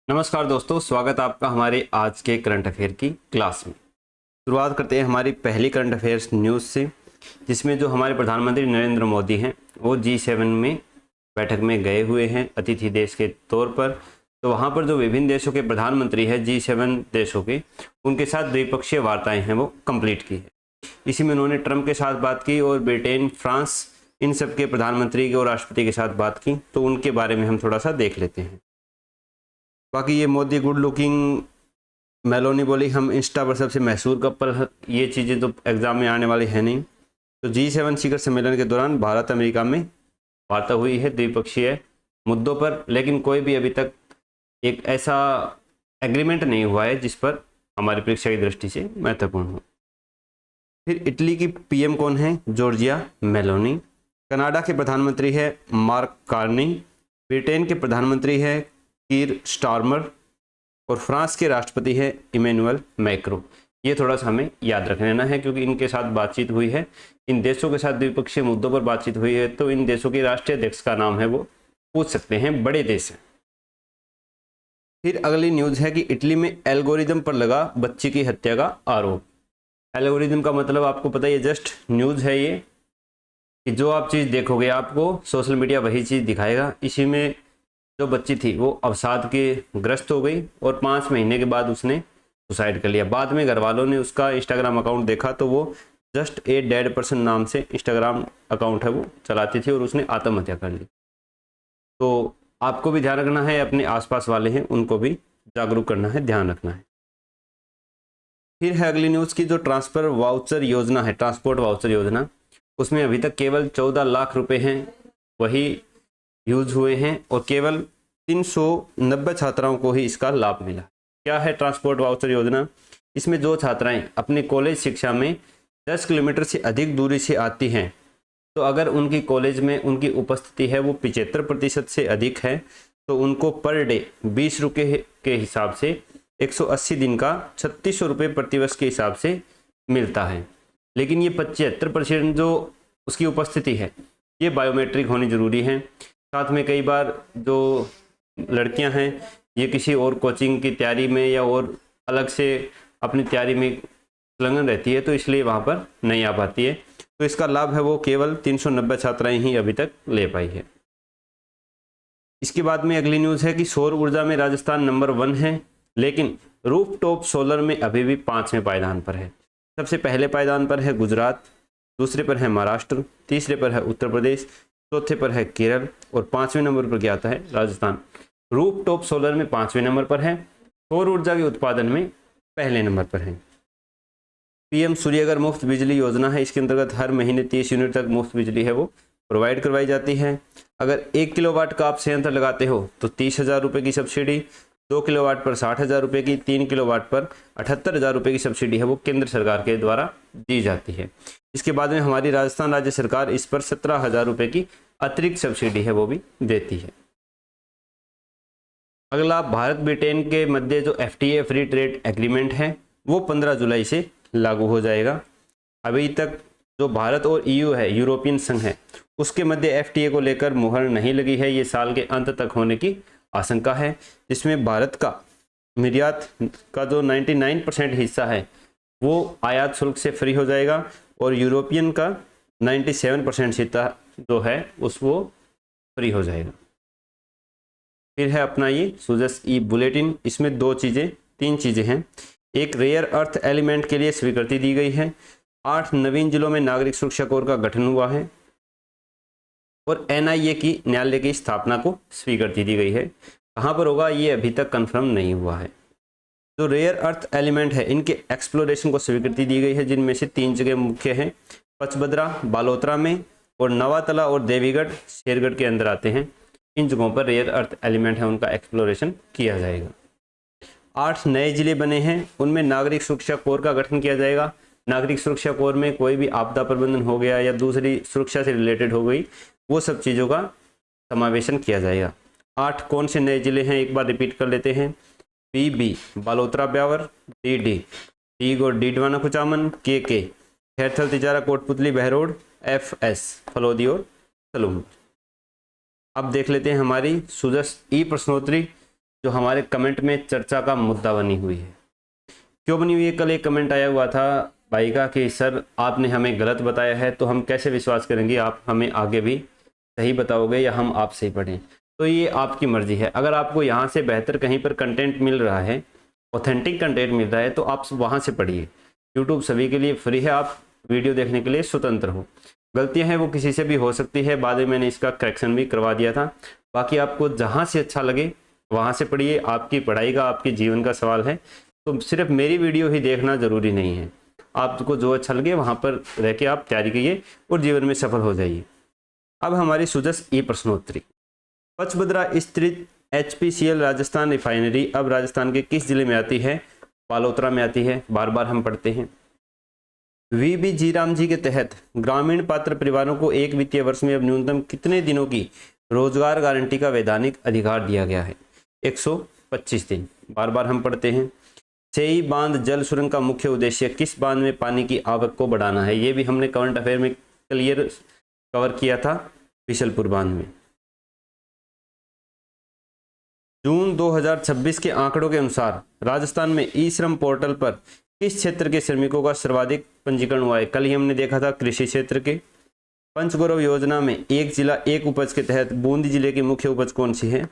नमस्कार दोस्तों, स्वागत है आपका हमारे आज के करंट अफेयर की क्लास में। शुरुआत करते हैं हमारी पहली करंट अफेयर्स न्यूज़ से, जिसमें जो हमारे प्रधानमंत्री नरेंद्र मोदी हैं वो G7 में बैठक में गए हुए हैं अतिथि देश के तौर पर। तो वहाँ पर जो विभिन्न देशों के प्रधानमंत्री हैं G7 देशों के, उनके साथ द्विपक्षीय वार्ताएं हैं वो कंप्लीट की है। इसी में उन्होंने ट्रंप के साथ बात की और ब्रिटेन, फ्रांस, इन सब के प्रधानमंत्री के और राष्ट्रपति के साथ बात की। तो उनके बारे में हम थोड़ा सा देख लेते हैं। बाकी ये मोदी गुड लुकिंग, मेलोनी बोली हम इंस्टा पर सबसे मशहूर कपल, ये चीज़ें तो एग्जाम में आने वाली है नहीं। तो G7 शिखर सम्मेलन के दौरान भारत अमेरिका में वार्ता हुई है द्विपक्षीय मुद्दों पर, लेकिन कोई भी अभी तक एक ऐसा एग्रीमेंट नहीं हुआ है जिस पर हमारी परीक्षा की दृष्टि से महत्वपूर्ण हो। फिर इटली की पीएम कौन है? Giorgia Meloni. कनाडा के प्रधानमंत्री है मार्क कार्नी। ब्रिटेन के प्रधानमंत्री है कीर स्टारमर और फ्रांस के राष्ट्रपति है इमैनुअल मैक्रो। ये थोड़ा सा हमें याद रख लेना है क्योंकि इनके साथ बातचीत हुई है, इन देशों के साथ द्विपक्षीय मुद्दों पर बातचीत हुई है। तो इन देशों के राष्ट्रीय अध्यक्ष का नाम है वो पूछ सकते हैं, बड़े देश हैं। फिर अगली न्यूज़ है कि इटली में एल्गोरिदम पर लगा बच्ची की हत्या का आरोप। एल्गोरिदम का मतलब आपको पता है, ये जस्ट न्यूज़ है ये, कि जो आप चीज़ देखोगे आपको सोशल मीडिया वही चीज़ दिखाएगा। इसी में जो बच्ची थी वो अवसाद के ग्रस्त हो गई और 5 महीने के बाद उसने सुसाइड कर लिया। बाद में घर वालों ने उसका इंस्टाग्राम अकाउंट देखा तो वो जस्ट ए डेड पर्सन नाम से इंस्टाग्राम अकाउंट है वो चलाती थी और उसने आत्महत्या कर ली। तो आपको भी ध्यान रखना है, अपने आसपास वाले हैं उनको भी जागरूक करना है, ध्यान रखना है। फिर है अगली न्यूज़ की जो ट्रांसफर वाउचर योजना है, ट्रांसपोर्ट वाउचर योजना, उसमें अभी तक केवल 14 लाख रुपए हैं वही यूज हुए हैं और केवल 390 छात्राओं को ही इसका लाभ मिला। क्या है ट्रांसपोर्ट वाउचर योजना? इसमें जो छात्राएं अपने कॉलेज शिक्षा में 10 किलोमीटर से अधिक दूरी से आती हैं, तो अगर उनकी कॉलेज में उनकी उपस्थिति है वो 75% से अधिक है, तो उनको पर डे 20 रुपये के हिसाब से 180 दिन का 3600 रुपये प्रतिवर्ष के हिसाब से मिलता है। लेकिन ये 75% जो उसकी उपस्थिति है ये बायोमेट्रिक होनी ज़रूरी है। साथ में कई बार जो लड़कियां हैं ये किसी और कोचिंग की तैयारी में या और अलग से अपनी तैयारी में संलग्न रहती है, तो इसलिए वहां पर नहीं आ पाती है। तो इसका लाभ है वो केवल 390 छात्राएं ही अभी तक ले पाई है। इसके बाद में अगली न्यूज़ है कि सौर ऊर्जा में राजस्थान नंबर 1 है, लेकिन रूफटॉप सोलर में अभी भी 5वें पायदान पर है। सबसे पहले पायदान पर है गुजरात, दूसरे पर है महाराष्ट्र, तीसरे पर है उत्तर प्रदेश, चौथे पर है केरल और 5वें नंबर पर क्या आता है? राजस्थान। रूफटॉप सोलर में 5वें नंबर पर है, सौर ऊर्जा के उत्पादन में पहले नंबर पर है। पीएम सूर्यघर मुफ्त बिजली योजना है, इसके अंतर्गत हर महीने 30 यूनिट तक मुफ्त बिजली है वो प्रोवाइड करवाई जाती है। अगर 1 किलोवाट का आप संयंत्र लगाते हो तो 30,000 रुपये की सब्सिडी, 2 किलोवाट पर 60,000 रुपये की, 3 किलोवाट पर 78,000 रुपये की सब्सिडी है वो केंद्र सरकार के द्वारा दी जाती है। इसके बाद में हमारी राजस्थान राज्य सरकार इस पर 17,000 रुपये की अतिरिक्त सब्सिडी है वो भी देती है। अगला, भारत ब्रिटेन के मध्य जो FTA फ्री ट्रेड एग्रीमेंट है वो 15 जुलाई से लागू हो जाएगा। अभी तक जो भारत और EU है, यूरोपियन संघ है, उसके मध्य FTA को लेकर मुहर नहीं लगी है। ये साल के अंत तक होने की आशंका है, जिसमें भारत का निर्यात का जो 99% हिस्सा है वो आयात शुल्क से फ्री हो जाएगा और यूरोपियन का 97% हिस्सा जो है उस वो फ्री हो जाएगा। फिर है अपना ये सुजस ई बुलेटिन, इसमें 3 चीज़ें हैं। एक, रेयर अर्थ एलिमेंट के लिए स्वीकृति दी गई है। 8 नवीन जिलों में नागरिक सुरक्षा कोर का गठन हुआ है और NIA की न्यायालय की स्थापना को स्वीकृति दी गई है। कहाँ पर होगा ये अभी तक कंफर्म नहीं हुआ है। जो रेयर अर्थ एलिमेंट है इनके एक्सप्लोरेशन को स्वीकृति दी गई है, जिनमें से 3 जगह मुख्य हैं, पचबद्रा बालोतरा में और नवातला और देवीगढ़ शेरगढ़ के अंदर आते हैं। इन जगहों पर रेयर अर्थ एलिमेंट है उनका एक्सप्लोरेशन किया जाएगा। 8 नए जिले बने हैं, उनमें नागरिक सुरक्षा कोर का गठन किया जाएगा। नागरिक सुरक्षा कोर में कोई भी आपदा प्रबंधन हो गया या दूसरी सुरक्षा से रिलेटेड हो गई, वो सब चीज़ों का समावेशन किया जाएगा। 8 कौन से नए जिले हैं एक बार रिपीट कर लेते हैं। PB Balotra Beawar, DD TIG Didwana Kuchaman, KK Khairthal Tijara Kotputli Behror, FS Phalodi और सलूम। अब देख लेते हैं हमारी सुजस ई प्रश्नोत्तरी, जो हमारे कमेंट में चर्चा का मुद्दा बनी हुई है। क्यों बनी हुई है? कल एक कमेंट आया हुआ था भाई का कि सर आपने हमें गलत बताया है, तो हम कैसे विश्वास करेंगे, आप हमें आगे भी सही बताओगे या हम आपसे ही पढ़ें। तो ये आपकी मर्जी है। अगर आपको यहाँ से बेहतर कहीं पर कंटेंट मिल रहा है, ऑथेंटिक कंटेंट मिल रहा है, तो आप वहाँ से पढ़िए। यूट्यूब सभी के लिए फ्री है, आप वीडियो देखने के लिए स्वतंत्र हो। गलतियाँ हैं वो किसी से भी हो सकती है, बाद में मैंने इसका करेक्शन भी करवा दिया था। बाकी आपको जहाँ से अच्छा लगे वहाँ से पढ़िए। आपकी पढ़ाई का, आपके जीवन का सवाल है, तो सिर्फ मेरी वीडियो ही देखना ज़रूरी नहीं है। आपको जो अच्छा लगे वहाँ पर रह के आप तैयारी कीजिए और जीवन में सफल हो जाइए। अब हमारी सुजस ई प्रश्नोत्तरी। पचबदरा स्थित HPCL राजस्थान रिफाइनरी अब राजस्थान के किस जिले में आती है? बालोतरा में आती है। बार बार हम पढ़ते हैं। VB जीराम जी के तहत ग्रामीण पात्र परिवारों को एक वित्तीय वर्ष में अब न्यूनतम कितने दिनों की रोजगार गारंटी का वैधानिक अधिकार दिया गया है? 125 दिन। बार बार हम पढ़ते हैं। सेई बांध जल सुरंग का मुख्य उद्देश्य किस बांध में पानी की आवक को बढ़ाना है? ये भी हमने करंट अफेयर में क्लियर कवर किया था, बिशलपुर बांध में। जून 2026 के आंकड़ों के अनुसार राजस्थान में ई श्रम पोर्टल पर किस क्षेत्र के श्रमिकों का सर्वाधिक पंजीकरण हुआ है? कल ही हमने देखा था कृषि क्षेत्र के। पंचगौरव योजना में एक जिला एक उपज के तहत बूंदी जिले की मुख्य उपज कौन सी है?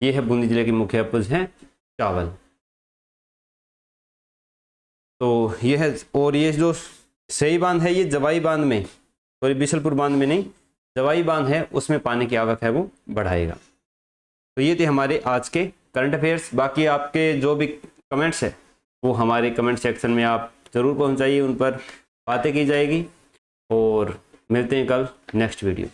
ये है बूंदी जिले की मुख्य उपज है चावल। तो ये है। और ये जो सही बांध है ये जवाई बांध में, सॉरी बिशलपुर बांध में नहीं, जवाई बांध है, उसमें पानी की आवक है वो बढ़ाएगा। तो ये थे हमारे आज के करंट अफेयर्स। बाकी आपके जो भी कमेंट्स है वो हमारे कमेंट सेक्शन में आप ज़रूर पहुंचाइए, उन पर बातें की जाएगी। और मिलते हैं कल नेक्स्ट वीडियो।